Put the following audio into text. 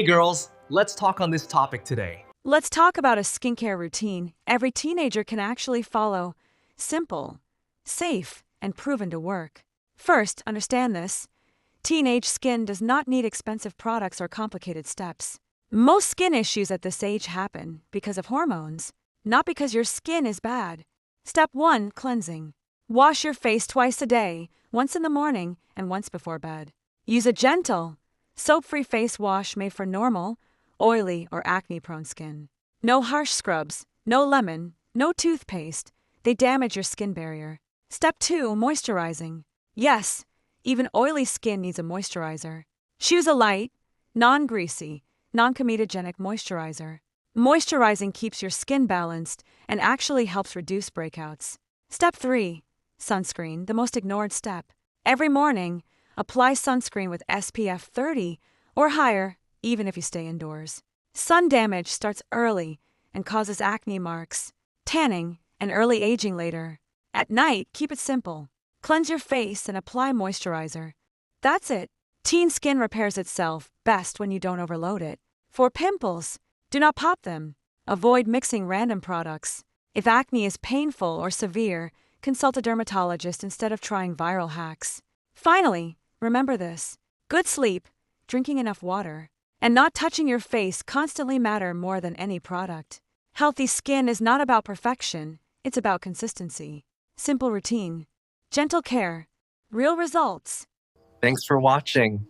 girls, let's talk on this topic today. Let's talk about a skincare routine every teenager can actually follow. Simple, safe, and proven to work. First, understand this. Teenage skin does not need expensive products or complicated steps. Most skin issues at this age happen because of hormones, not because your skin is bad. Step 1. Cleansing. Wash your face twice a day, once in the morning and once before bed. Use a gentle, soap-free face wash made for normal, oily, or acne-prone skin. No harsh scrubs, no lemon, no toothpaste. They damage your skin barrier. Step 2. Moisturizing. Yes, even oily skin needs a moisturizer. Choose a light, non-greasy, non-comedogenic moisturizer. Moisturizing keeps your skin balanced and actually helps reduce breakouts. Step 3. Sunscreen, the most ignored step. Every morning, apply sunscreen with SPF 30 or higher, even if you stay indoors. Sun damage starts early and causes acne marks, tanning, and early aging later. At night, keep it simple. Cleanse your face and apply moisturizer. That's it. Teen skin repairs itself best when you don't overload it. For pimples, do not pop them. Avoid mixing random products. If acne is painful or severe, consult a dermatologist instead of trying viral hacks. Finally, remember this. Good sleep, drinking enough water, and not touching your face constantly matter more than any product. Healthy skin is not about perfection, it's about consistency. Simple routine, gentle care, real results. Thanks for watching.